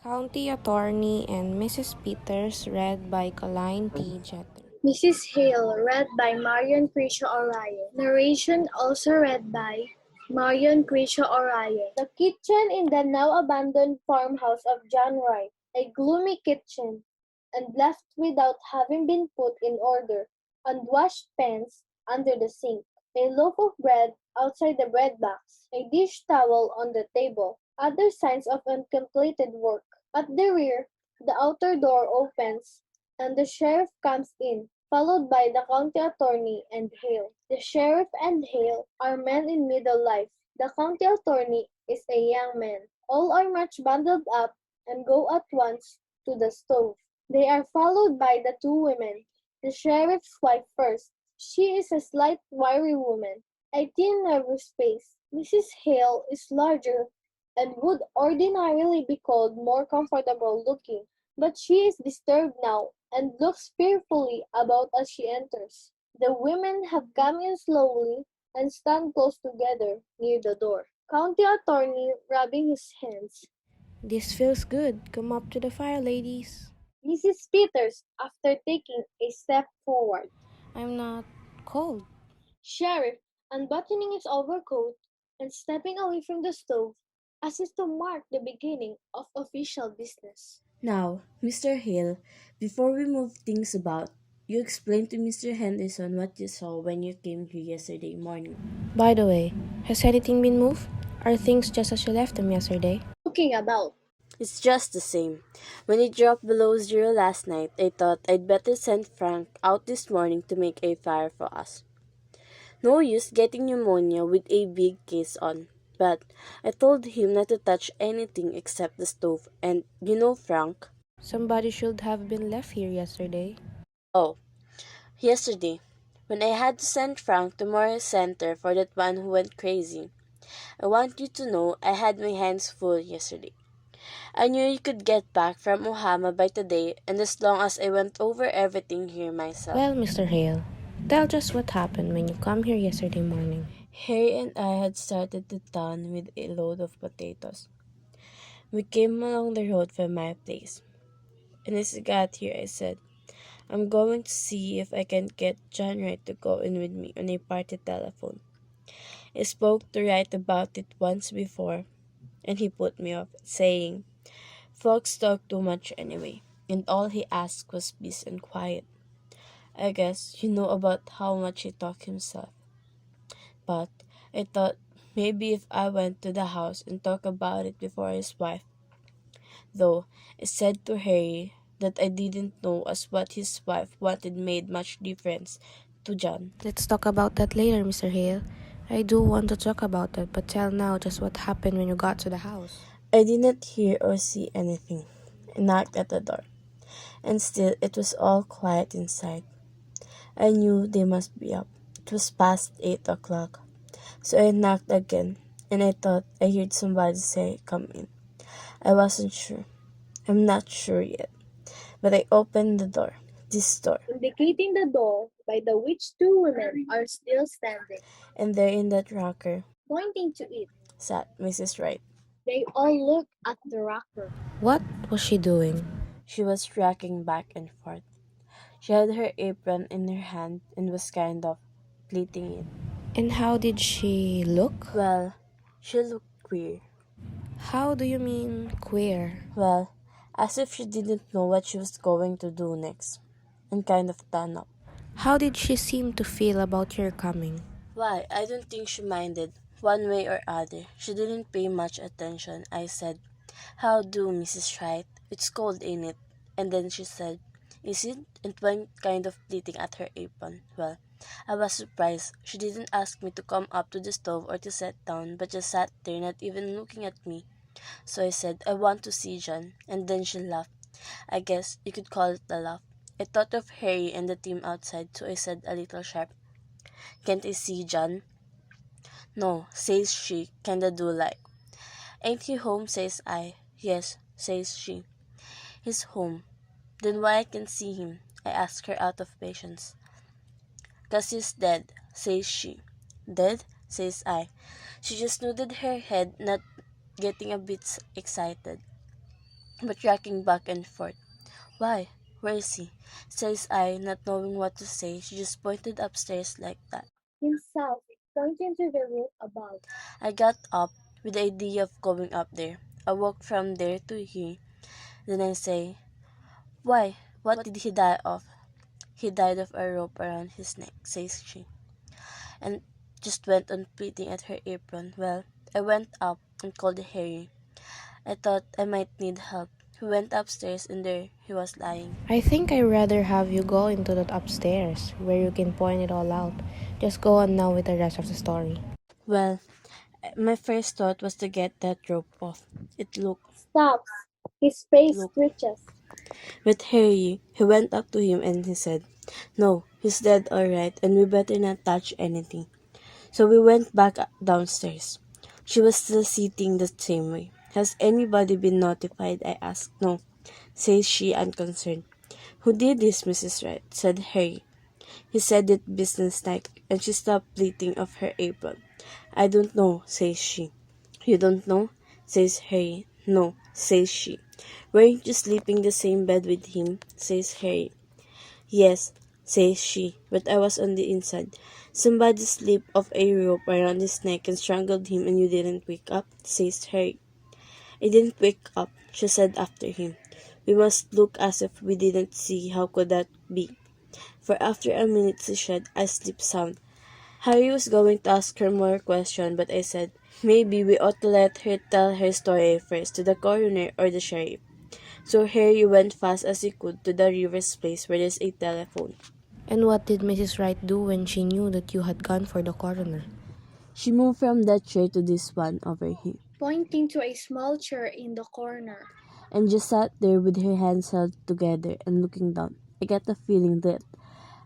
County Attorney and Mrs. Peters, read by Colleen T. Jeter. Mrs. Hale, read by Marion Crisho Orion. Narration also read by Marion Crisho Orion. The kitchen in the now abandoned farmhouse of John Wright, a gloomy kitchen, and left without having been put in order, unwashed pans under the sink, a loaf of bread outside the bread box, a dish towel on the table, other signs of uncompleted work. At the rear, the outer door opens and the sheriff comes in, followed by the county attorney and Hale. The sheriff and Hale are men in middle life. The county attorney is a young man. All are much bundled up and go at once to the stove. They are followed by the two women. The sheriff's wife first. She is a slight, wiry woman, a thin, nervous face. Mrs. Hale is larger and would ordinarily be called more comfortable looking, but she is disturbed now and looks fearfully about as she enters. The women have come in slowly and stand close together near the door. County attorney rubbing his hands. This feels good. Come up to the fire, ladies. Mrs. Peters, after taking a step forward. I'm not cold. Sheriff, unbuttoning his overcoat and stepping away from the stove, as if to mark the beginning of official business. Now, Mr. Hale, before we move things about, you explain to Mr. Henderson what you saw when you came here yesterday morning. By the way, has anything been moved? Are things just as you left them yesterday? Looking about. It's just the same. When it dropped below zero last night, I thought I'd better send Frank out this morning to make a fire for us. No use getting pneumonia with a big case on. But I told him not to touch anything except the stove, and you know Frank. Somebody should have been left here yesterday. Oh, yesterday, when I had to send Frank to Morris Center for that one who went crazy. I want you to know I had my hands full yesterday. I knew you could get back from Ohama by today, and as long as I went over everything here myself. Well, Mr. Hale, tell just what happened when you come here yesterday morning. Harry and I had started the town with a load of potatoes. We came along the road from my place, and as I got here I said, I'm going to see if I can get John Wright to go in with me on a party telephone. I spoke to Wright about it once before, and he put me off, saying, folks talk too much anyway, and all he asked was peace and quiet. I guess you know about how much he talked himself. But I thought maybe if I went to the house and talked about it before his wife, though I said to Harry that I didn't know as what his wife wanted made much difference to John. Let's talk about that later, Mr. Hale. I do want to talk about that, but tell now just what happened when you got to the house. I didn't hear or see anything. I knocked at the door, and still it was all quiet inside. I knew they must be up. It was past 8 o'clock. So I knocked again, and I thought I heard somebody say, come in. I wasn't sure. I'm not sure yet. But I opened the door. This door. Indicating the door by the which two women are still standing. And there in that rocker Pointing to it, sat Mrs. Wright. they all look at the rocker. What was she doing? She was rocking back and forth. She had her apron in her hand and was kind of pleating it. And how did she look? Well, she looked queer. How do you mean queer? Well, as if she didn't know what she was going to do next, and kind of done up. How did she seem to feel about your coming? Why, I don't think she minded. One way or other, she didn't pay much attention. I said, how do, Mrs. Wright? It's cold, ain't it? And then she said, is it? And went kind of pleating at her apron. Well, I was surprised. She didn't ask me to come up to the stove or to sit down, but just sat there not even looking at me. So I said, I want to see John. And then she laughed. I guess you could call it a laugh. I thought of Harry and the team outside, so I said a little sharp, can't I see John? No, says she, kinda do like. Ain't he home, says I. Yes, says she. He's home. Then why I can't see him? I asked her out of patience. 'Cause he's dead, says she. Dead? Says I. She just nodded her head, not getting a bit excited. but rocking back and forth. Why? Where is he? Says I, not knowing what to say. She just pointed upstairs like that. Himself, pointing to the roof above. I got up with the idea of going up there. I walked from there to here. Then I say, why? What did he die of? He died of a rope around his neck, says she, and just went on pleating at her apron. Well, I went up and called Harry. I thought I might need help. We went upstairs and there he was lying. I think I'd rather have you go into that upstairs where you can point it all out. Just go on now with the rest of the story. Well, my first thought was to get that rope off. It Stops. His face looked. twitches. With Harry, he went up to him and he said, no, he's dead alright and we better not touch anything. So we went back downstairs. She was still sitting the same way. Has anybody been notified? I asked. No, says she unconcerned. Who did this, Mrs. Wright? Said Harry. He said it businesslike, and she stopped pleating off her apron. I don't know, says she. You don't know? Says Harry. No, says she. Weren't you sleeping the same bed with him? Says Harry. Yes, says she, but I was on the inside. Somebody slipped off a rope around his neck and strangled him and you didn't wake up, says Harry. I didn't wake up, she said after him. We must look as if we didn't see. How could that be? For after a minute she said, I sleep sound. Harry was going to ask her more questions, but I said, maybe we ought to let her tell her story first to the coroner or the sheriff. So Harry went fast as he could to the Rivers place where there's a telephone. And what did Mrs. Wright do when she knew that you had gone for the coroner? She moved from that chair to this one over here, Pointing to a small chair in the corner. and just sat there with her hands held together and looking down. I got the feeling that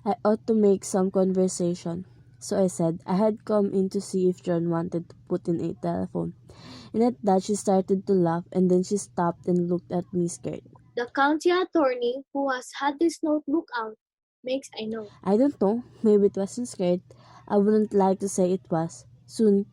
I ought to make some conversation. So I said I had come in to see if John wanted to put in a telephone. And at that she started to laugh and then she stopped and looked at me scared. The county attorney, who has had this notebook out, makes a note. I don't know, maybe it wasn't scared. I wouldn't like to say it was. Soon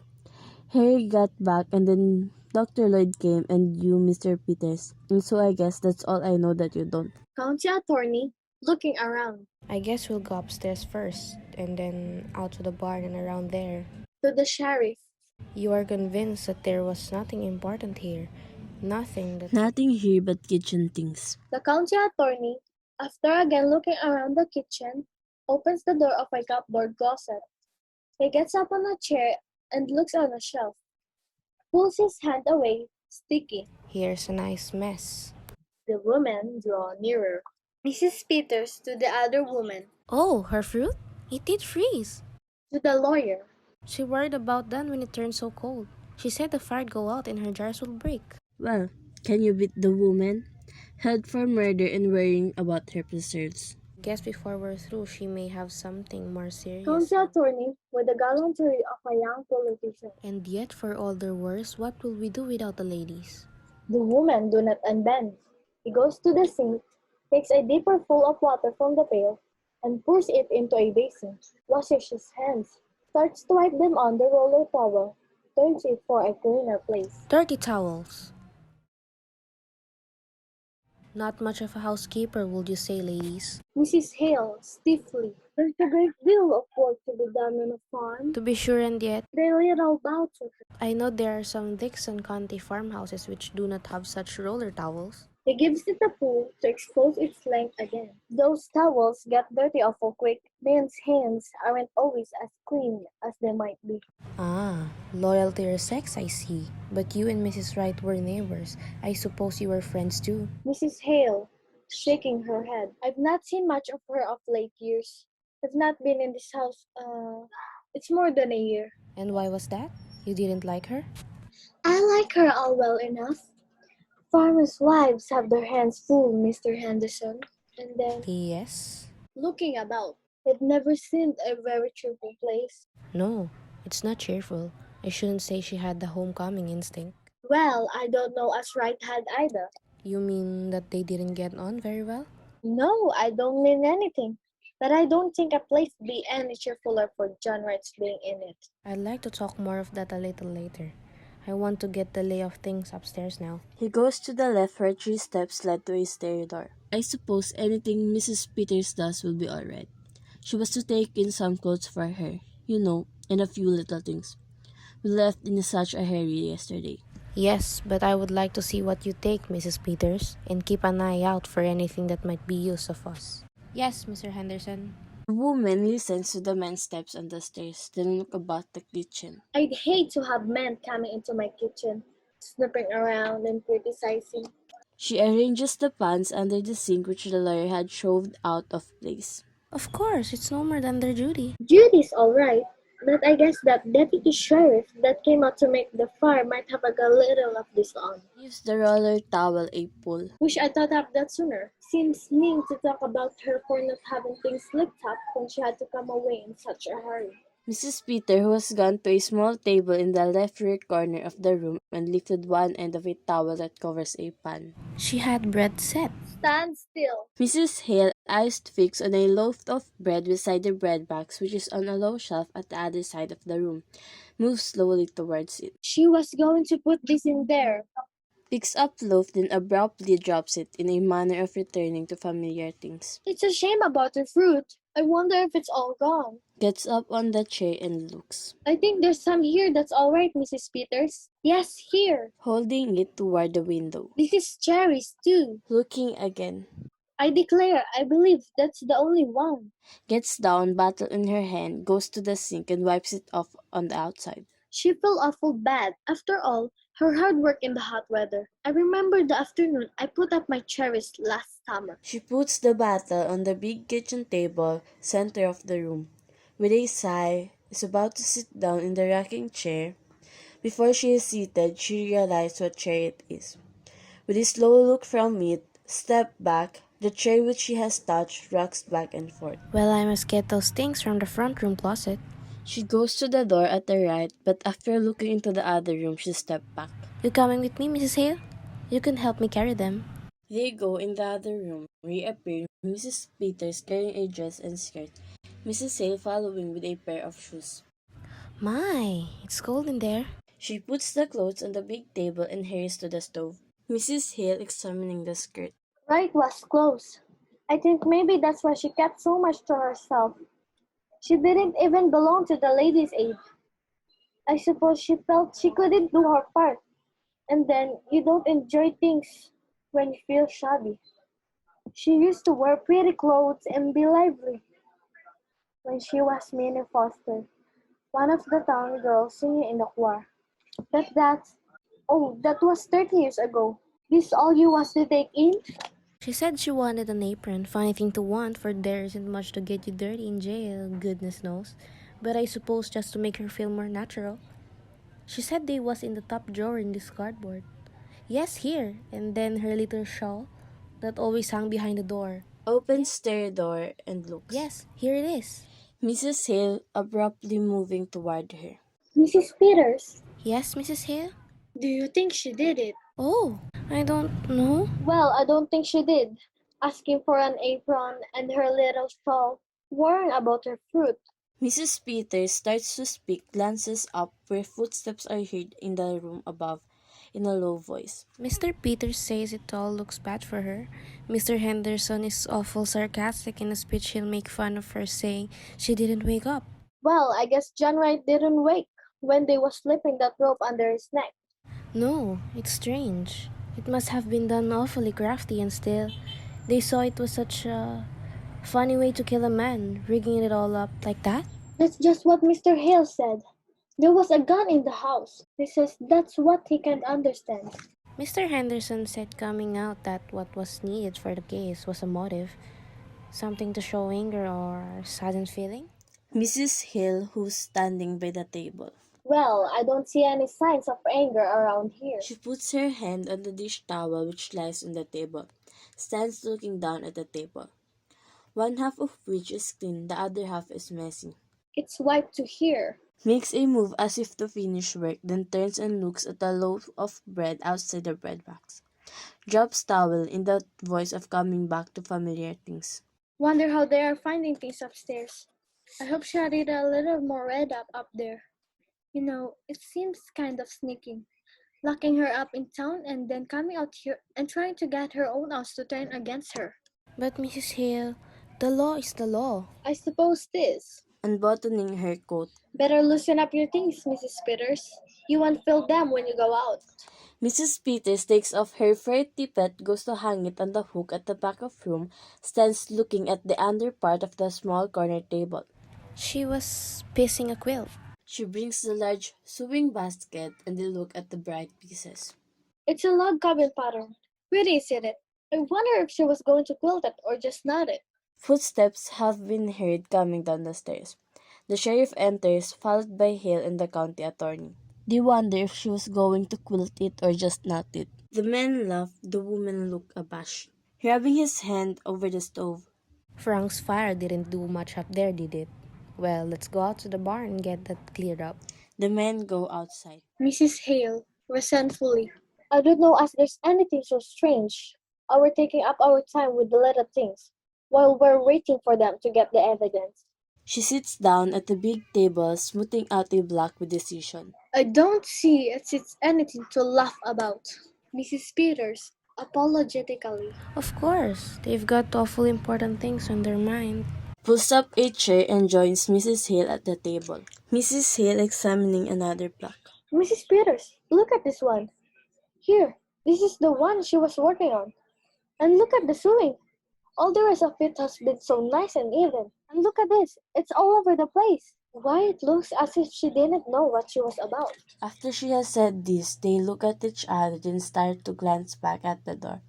Harry got back and then Dr. Lloyd came and you, Mr. Peters. And so I guess that's all I know that you don't. County attorney, looking around. I guess we'll go upstairs first, and then out to the barn and around there. To the sheriff. You are convinced that there was nothing important here. Nothing that... Nothing here but kitchen things. The county attorney, after again looking around the kitchen, opens the door of a cupboard closet. He gets up on a chair and looks on a shelf. Pulls his hand away, sticky. Here's a nice mess. The women draw nearer. Mrs. Peters to the other woman. Oh, her fruit? It did freeze. To the lawyer. She worried about that when it turned so cold. She said the fire'd go out and her jars would break. Well, can you beat the woman? Held for murder and worrying about her preserves. Guess before we're through, she may have something more serious. County attorney with the gallantry of a young politician. And yet, for all their worst, what will we do without the ladies? The women do not unbend. He goes to the sink, takes a dipper full of water from the pail, and pours it into a basin, washes his hands, starts to wipe them on the roller towel, turns it for a cleaner place. Dirty towels. Not much of a housekeeper, would you say, ladies? Mrs. Hale, stiffly. There's a great deal of work to be done on a farm. To be sure, and yet, They little bouts of it. I know there are some Dixon County farmhouses which do not have such roller towels. He gives it a pull to expose its length again. Those towels get dirty awful quick. Men's hands aren't always as clean as they might be. Ah, loyal to your sex, I see. But you and Mrs. Wright were neighbors. I suppose you were friends too. Mrs. Hale, shaking her head. I've not seen much of her of late years. I've not been in this house, it's more than a year. And why was that? You didn't like her? I like her all well enough. Farmers' wives have their hands full, Mr. Henderson. And then, Yes. looking about, it never seemed a very cheerful place. No, it's not cheerful. I shouldn't say she had the homecoming instinct. Well, I don't know as Wright had either. You mean that they didn't get on very well? No, I don't mean anything. But I don't think a place would be any cheerfuler for John Wright's being in it. I'd like to talk more of that a little later. I want to get the lay of things upstairs now. He goes to the left where 3 steps led to a stair door. I suppose anything Mrs. Peters does will be alright. She was to take in some clothes for her, and a few little things. We left in such a hurry yesterday. Yes, but I would like to see what you take, Mrs. Peters, and keep an eye out for anything that might be use of us. Yes, Mr. Henderson. The woman listens to the man's steps on the stairs, then look about the kitchen. I'd hate to have men coming into my kitchen, snooping around and criticizing. She arranges the pans under the sink which the lawyer had shoved out of place. Of course, it's no more than their duty. Judy's all right, but I guess that deputy sheriff that came out to make the fire might have a little of this on. Gives the roller towel a pull. Wish I thought of that sooner. Seems mean to talk about her for not having things licked up when she had to come away in such a hurry. Mrs. Peter, who has gone to a small table in the left rear corner of the room and lifted one end of a towel that covers a pan. She had bread set. Stand still. Mrs. Hale, eyes fixed on a loaf of bread beside the bread box, which is on a low shelf at the other side of the room, moves slowly towards it. She was going to put this in there. Picks up loaf, then abruptly drops it in a manner of returning to familiar things. It's a shame about the fruit. I wonder if it's all gone. Gets up on the chair and looks. I think there's some here that's all right, Mrs. Peters. Yes, here. Holding it toward the window. This is cherries, too. Looking again. I declare, I believe that's the only one. Gets down, bottle in her hand, goes to the sink and wipes it off on the outside. She felt awful bad. After all, her hard work in the hot weather. I remember the afternoon I put up my cherries last summer. She puts the bottle on the big kitchen table, center of the room. With a sigh, is about to sit down in the rocking chair. Before she is seated, she realizes what chair it is. With a slow look from it, step back, the chair which she has touched rocks back and forth. Well, I must get those things from the front room closet. She goes to the door at the right, but after looking into the other room, she steps back. You coming with me, Mrs. Hale? You can help me carry them. They go in the other room, reappearing Mrs. Peters carrying a dress and skirt, Mrs. Hale following with a pair of shoes. My, it's cold in there. She puts the clothes on the big table and hurries to the stove. Mrs. Hale examining the skirt. Right was close. I think maybe that's why she kept so much to herself. She didn't even belong to the ladies' aid. I suppose she felt she couldn't do her part. And then you don't enjoy things when you feel shabby. She used to wear pretty clothes and be lively. When she was Minnie Foster, one of the town girls singing in the choir. That was 30 years ago. This all you was to take in? She said she wanted an apron. Funny thing to want, for there isn't much to get you dirty in jail, goodness knows. But I suppose just to make her feel more natural. She said they was in the top drawer in this cardboard. Yes, here. And then her little shawl that always hung behind the door. Opens stair door and looks. Yes, here it is. Mrs. Hale abruptly moving toward her. Mrs. Peters, Yes, Mrs. Hale? do you think she did it? Oh, I don't know. Well, I don't think she did. Asking for an apron and her little shawl, worrying about her fruit. Mrs. Peters starts to speak, glances up where footsteps are heard in the room above, in a low voice. Mr. Peters says it all looks bad for her. Mr. Henderson is awful sarcastic in a speech he'll make fun of her saying she didn't wake up. Well, I guess John Wright didn't wake when they was slipping that rope under his neck. No, it's strange. It must have been done awfully crafty and still. They saw it was such a funny way to kill a man, rigging it all up like that. That's just what Mr. Hale said. There was a gun in the house. He says that's what he can't understand. Mr. Henderson said coming out that what was needed for the case was a motive. Something to show anger or sudden feeling. Mrs. Hill, who's standing by the table. Well, I don't see any signs of anger around here. She puts her hand on the dish towel which lies on the table, stands looking down at the table. One half of which is clean, the other half is messy. It's wiped to here. Makes a move as if to finish work, then turns and looks at the loaf of bread outside the bread box. Drops towel in the voice of coming back to familiar things. Wonder how they are finding things upstairs. I hope she had it a little more red up there. You know, it seems kind of sneaking. locking her up in town and then coming out here and trying to get her own house to turn against her. But Mrs. Hale, the law is the law. I suppose this. Unbuttoning her coat, Better loosen up your things, Mrs. Peters. You won't feel them when you go out. Mrs. Peters takes off her fur tippet, goes to hang it on the hook at the back of room, stands looking at the under part of the small corner table. She was piecing a quilt. She brings the large sewing basket and they look at the bright pieces. It's a log cabin pattern. Pretty, isn't it? I wonder if she was going to quilt it or just knot it. Footsteps have been heard coming down the stairs. The sheriff enters, followed by Hale and the county attorney. They wonder if she was going to quilt it or just knot it. The men laugh, the woman look abashed. Rubbing his hand over the stove, Frank's fire didn't do much up there, did it? Well, let's go out to the barn and get that cleared up. the men go outside. Mrs. Hale, resentfully. I don't know as there's anything so strange. Our taking up our time with the little things, while we're waiting for them to get the evidence. She sits down at the big table, smoothing out a block with decision. I don't see it's anything to laugh about. Mrs. Peters, apologetically. Of course, they've got awful important things on their mind. Pulls up a chair and joins Mrs. Hale at the table. Mrs. Hale examining another block. Mrs. Peters, look at this one. Here, this is the one she was working on. And look at the sewing. All the rest of it has been so nice and even. And look at this, it's all over the place. Why it looks as if she didn't know what she was about. After she has said this, they look at each other then start to glance back at the door.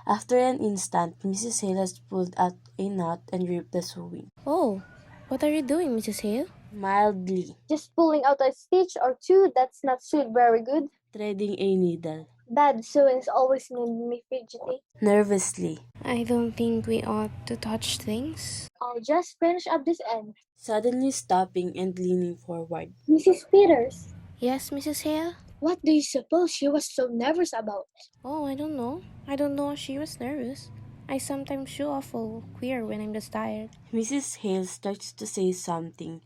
After an instant, Mrs. Hale has pulled out a knot and ripped the sewing. Oh, what are you doing, Mrs. Hale? Mildly, Just pulling out a stitch or two that's not sewed very good. threading a needle. Bad sewings always made me fidgety. Nervously, I don't think we ought to touch things. I'll just finish up this end. suddenly stopping and leaning forward. Mrs. Peters, Yes, Mrs. Hale? what do you suppose she was so nervous about? Oh, I don't know. I don't know if she was nervous. I sometimes show awful queer when I'm just tired. Mrs. Hale starts to say something,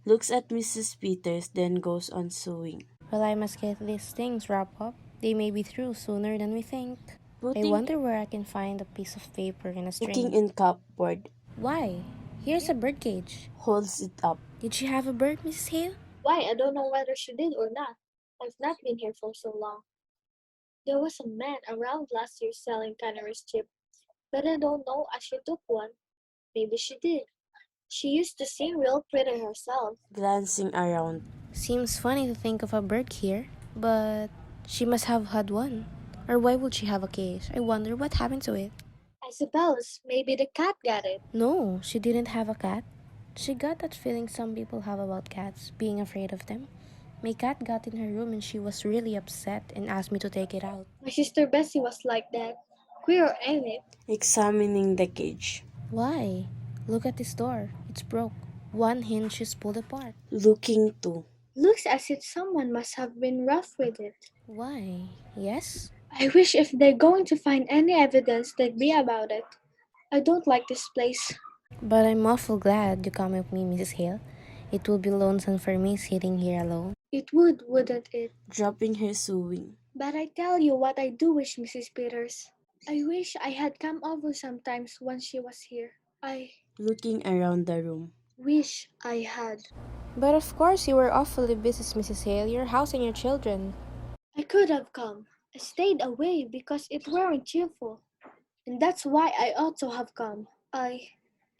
looks at Mrs. Peters, then goes on sewing. Well, I must get these things wrapped up. They may be through sooner than we think. I Putting, wonder where I can find a piece of paper and a looking string. in cupboard, Why? Here's a birdcage. holds it up. Did she have a bird, Mrs. Hale? Why, I don't know whether she did or not. I've not been here for so long. There was a man around last year selling canaries cheap, but I don't know as she took one. Maybe she did. She used to seem real pretty herself. Glancing around, Seems funny to think of a bird here, but she must have had one. Or why would she have a cage? I wonder what happened to it. I suppose maybe the cat got it. No, she didn't have a cat. She got that feeling some people have about cats, being afraid of them. My cat got in her room and she was really upset and asked me to take it out. My sister Bessie was like that. Queer, ain't it? examining the cage. Why? Look at this door. It's broke. One hinge is pulled apart. Looking too. Looks as if someone must have been rough with it. Why? Yes? I wish if they're going to find any evidence they'd be about it. I don't like this place. But I'm awful glad you come with me, Mrs. Hale. It will be lonesome for me sitting here alone. It would, wouldn't it? Dropping her sewing. But I tell you what I do wish, Mrs. Peters. I wish I had come over sometimes when she was here. I Looking around the room. wish I had. But of course you were awfully busy, Mrs. Hale. Your house and your children. I could have come. I stayed away because it weren't cheerful. And that's why I ought to have come.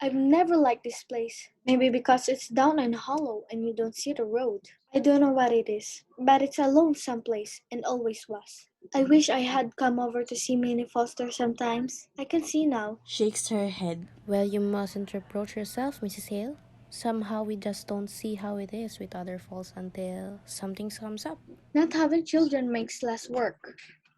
I've never liked this place. Maybe because it's down and hollow and you don't see the road. I don't know what it is, but it's a lonesome place and always was. I wish I had come over to see Minnie Foster sometimes. I can see now. Shakes her head. Well, you mustn't reproach yourself, Mrs. Hale. Somehow we just don't see how it is with other folks until something comes up. Not having children makes less work,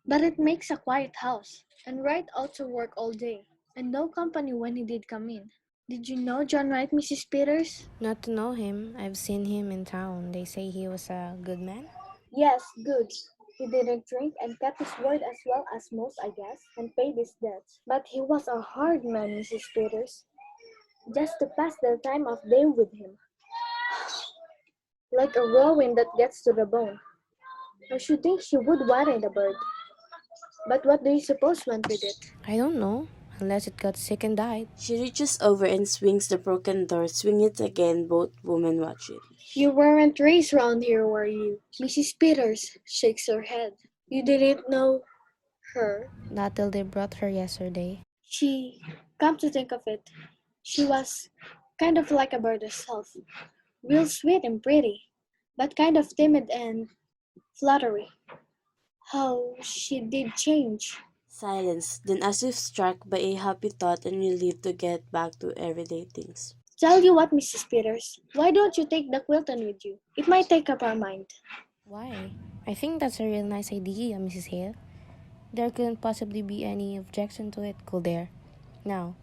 but it makes a quiet house. And Wright ought to work all day, and no company when he did come in. Did you know John Wright, Mrs. Peters? Not to know him, I've seen him in town. They say he was a good man. Yes, good. He didn't drink and kept his word as well as most, I guess, and paid his debts. But he was a hard man, Mrs. Peters. Just to pass the time of day with him. Like a whirlwind that gets to the bone. I should think she would worry the bird. But what do you suppose went with it? I don't know, unless it got sick and died. She reaches over and swings the broken door, swing it again, both women watch it. You weren't raised round here, were you? Mrs. Peters shakes her head. You didn't know her? Not till they brought her yesterday. She, come to think of it, she was kind of like a bird herself. Real sweet and pretty, but kind of timid and fluttery. How she did change. Silence, then as if struck by a happy thought and relieved to get back to everyday things. Tell you what, Mrs. Peters, why don't you take the Quilton with you? It might take up our mind. Why? I think that's a real nice idea, Mrs. Hale. There couldn't possibly be any objection to it, could there? Now,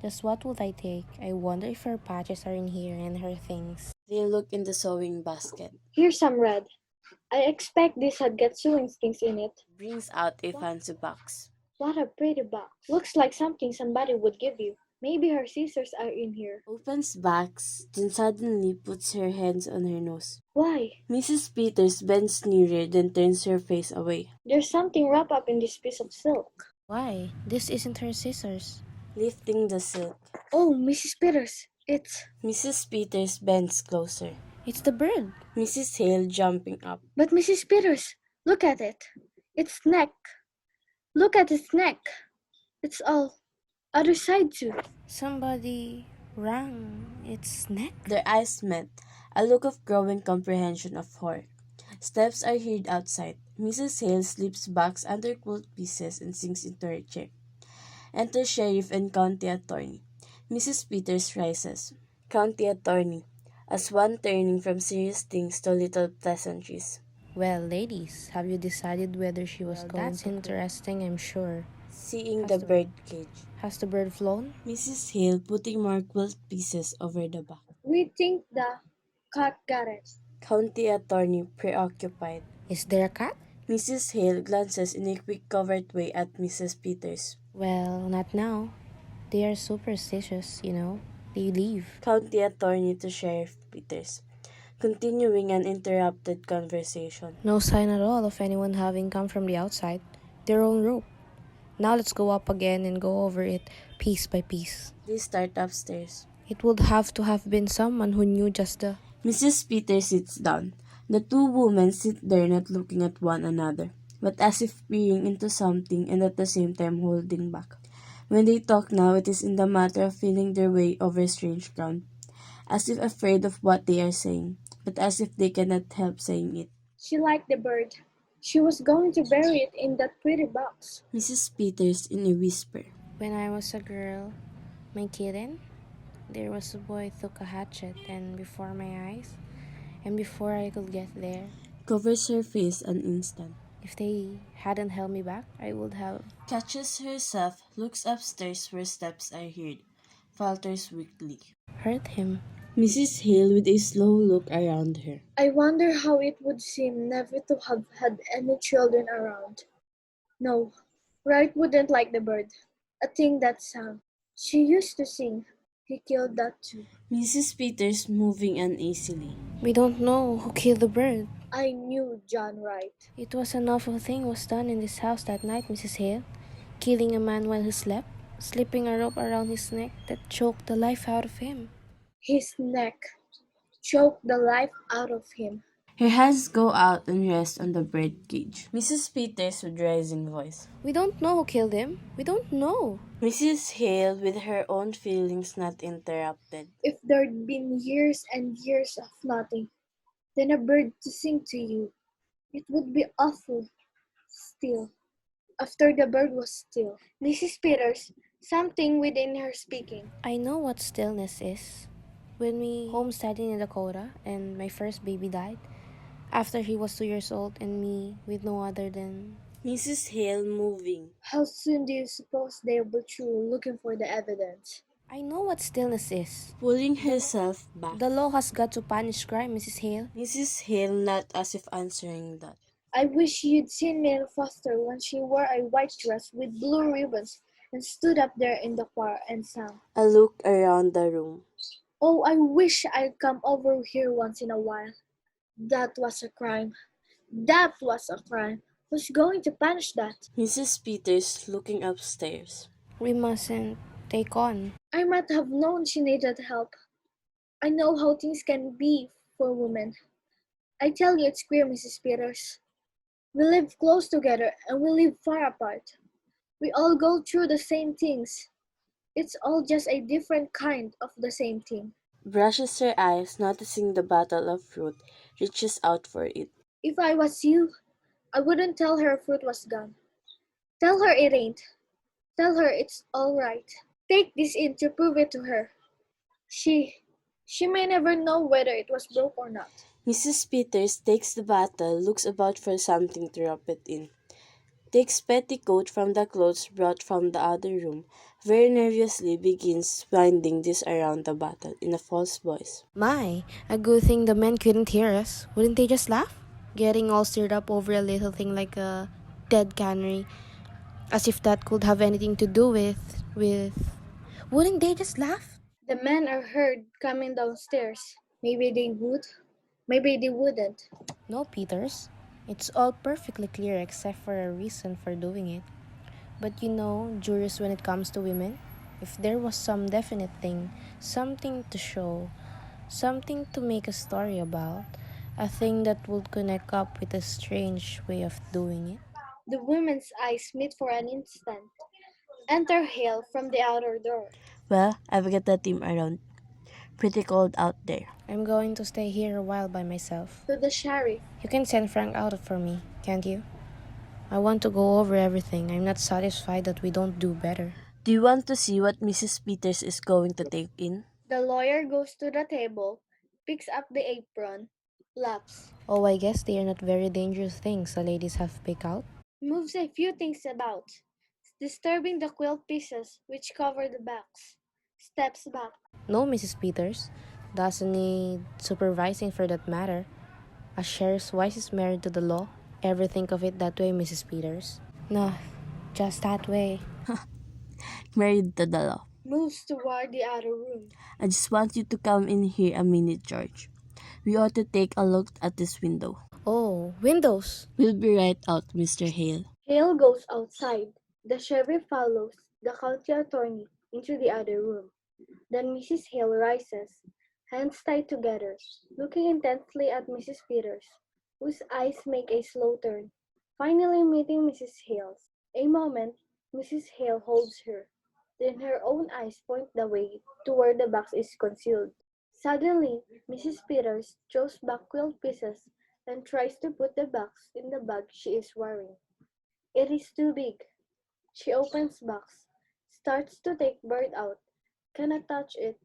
just what would I take? I wonder if her patches are in here and her things. They look in the sewing basket. Here's some red. I expect this had got sewing things in it. Brings out a fancy box. What a pretty box. Looks like something somebody would give you. Maybe her scissors are in here. Opens box, then suddenly puts her hands on her nose. Why? Mrs. Peters bends nearer, then turns her face away. There's something wrapped up in this piece of silk. Why? This isn't her scissors. Lifting the silk. Oh, Mrs. Peters, it's... Mrs. Peters bends closer. It's the bird. Mrs. Hale jumping up. But Mrs. Peters, look at it. Its neck. Look at its neck. It's all other side too. Somebody wrung its neck. Their eyes met, a look of growing comprehension of horror. Steps are heard outside. Mrs. Hale slips bags under quilt pieces and sinks into her chair. Enter sheriff and county attorney. Mrs. Peters rises. County attorney, as one turning from serious things to little pleasantries. Well, ladies, have you decided whether she was going? That's Interesting, I'm sure. Seeing the bird cage. Has the bird flown? Mrs. Hale putting more quilt pieces over the back. We think the cat got it. County attorney preoccupied. Is there a cat? Mrs. Hale glances in a quick covert way at Mrs. Peters. Well, not now. They are superstitious, you know. They leave. County attorney to Sheriff Peters, continuing an interrupted conversation. No sign at all of anyone having come from the outside. Their own rope. Now let's go up again and go over it piece by piece. They start upstairs. It would have to have been someone who knew just the... Mrs. Peters sits down. The two women sit there not looking at one another, but as if peering into something and at the same time holding back. When they talk now, it is in the matter of feeling their way over strange ground, as if afraid of what they are saying, but as if they cannot help saying it. She liked the bird. She was going to bury it in that pretty box. Mrs. Peters in a whisper. When I was a girl, my kitten, there was a boy took a hatchet and before my eyes, and before I could get there, Covers her face an instant. if they hadn't held me back, I would have... Catches herself, looks upstairs where steps are heard, falters weakly. hurt him. Mrs. Hale with a slow look around her. I wonder how it would seem never to have had any children around. No, Wright wouldn't like the bird. A thing that sang. She used to sing. He killed that too. Mrs. Peters moving uneasily. We don't know who killed the bird. I knew John Wright. It was an awful thing was done in this house that night, Mrs. Hale. Killing a man while he slept, slipping a rope around his neck that choked the life out of him. His neck choked the life out of him. Her hands go out and rest on the bird cage. Mrs. Peters with rising voice. We don't know who killed him. We don't know. Mrs. Hale with her own feelings not interrupted. If there'd been years and years of nothing, then a bird to sing to you, it would be awful. Still, after the bird was still. Mrs. Peters, something within her speaking. I know what stillness is. When we homesteaded in Dakota and my first baby died, after he was 2 years old and me with no other than... Mrs. Hale moving. How soon do you suppose they will through looking for the evidence? I know what stillness is. Pulling herself back. The law has got to punish crime, Mrs. Hale. Mrs. Hale not as if answering that. I wish you'd seen Mary Foster when she wore a white dress with blue ribbons and stood up there in the choir and sang. A look around the room. Oh, I wish I'd come over here once in a while. That was a crime. That was a crime. Who's going to punish that? Mrs. Peters looking upstairs. We mustn't take on. I might have known she needed help. I know how things can be for women. I tell you it's queer, Mrs. Peters. We live close together and we live far apart. We all go through the same things. It's all just a different kind of the same thing. Brushes her eyes, noticing the bottle of fruit, reaches out for it. If I was you, I wouldn't tell her fruit was gone. Tell her it ain't. Tell her it's all right. Take this in to prove it to her. She she may never know whether it was broke or not. Mrs. Peters takes the bottle, looks about for something to wrap it in. Takes petticoat from the clothes brought from the other room, very nervously begins winding this around the bottle in a false voice. My, a good thing the men couldn't hear us. Wouldn't they just laugh? Getting all stirred up over a little thing like a dead canary. As if that could have anything to do with... Wouldn't they just laugh? The men are heard coming downstairs. Maybe they would, maybe they wouldn't. No, Peters. It's all perfectly clear except for a reason for doing it. But you know, jurors when it comes to women, if there was some definite thing, something to show, something to make a story about, a thing that would connect up with a strange way of doing it. The women's eyes meet for an instant. Enter Hale from the outer door. Well, I've got the team around. Pretty cold out there. I'm going to stay here a while by myself. To the sheriff. You can send Frank out for me, can't you? I want to go over everything. I'm not satisfied that we don't do better. Do you want to see what Mrs. Peters is going to take in? The lawyer goes to the table, picks up the apron, laughs, Oh, I guess they are not very dangerous things the ladies have picked out. moves a few things about, disturbing the quilt pieces which cover the backs, steps back. No, Mrs. Peters. Doesn't need supervising for that matter. A sheriff's wife is married to the law. Ever think of it that way, Mrs. Peters? No, just that way. Married to the law. Moves toward the other room. I just want you to come in here a minute, George. We ought to take a look at this window. Oh, windows. We'll be right out, Mr. Hale. Hale goes outside. The sheriff follows the county attorney into the other room. Then Mrs. Hale rises, hands tied together, looking intently at Mrs. Peters, whose eyes make a slow turn, finally meeting Mrs. Hale's. A moment, Mrs. Hale holds her. Then her own eyes point the way to where the box is concealed. Suddenly, Mrs. Peters throws back quilt pieces and tries to put the box in the bag she is wearing. It is too big. She opens box, starts to take bird out, cannot touch it,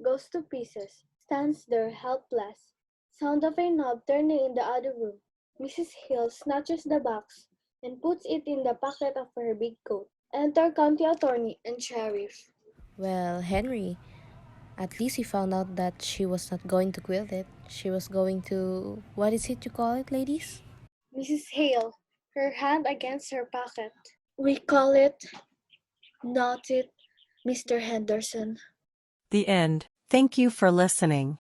goes to pieces, stands there helpless. Sound of a knob turning in the other room. Mrs. Hill snatches the box and puts it in the pocket of her big coat. Enter county attorney and sheriff. Well, Henry, at least he found out that she was not going to quilt it. She was going to... What is it you call it, ladies? Mrs. Hale, her hand against her pocket. We call it, not it, Mr. Henderson. The end. Thank you for listening.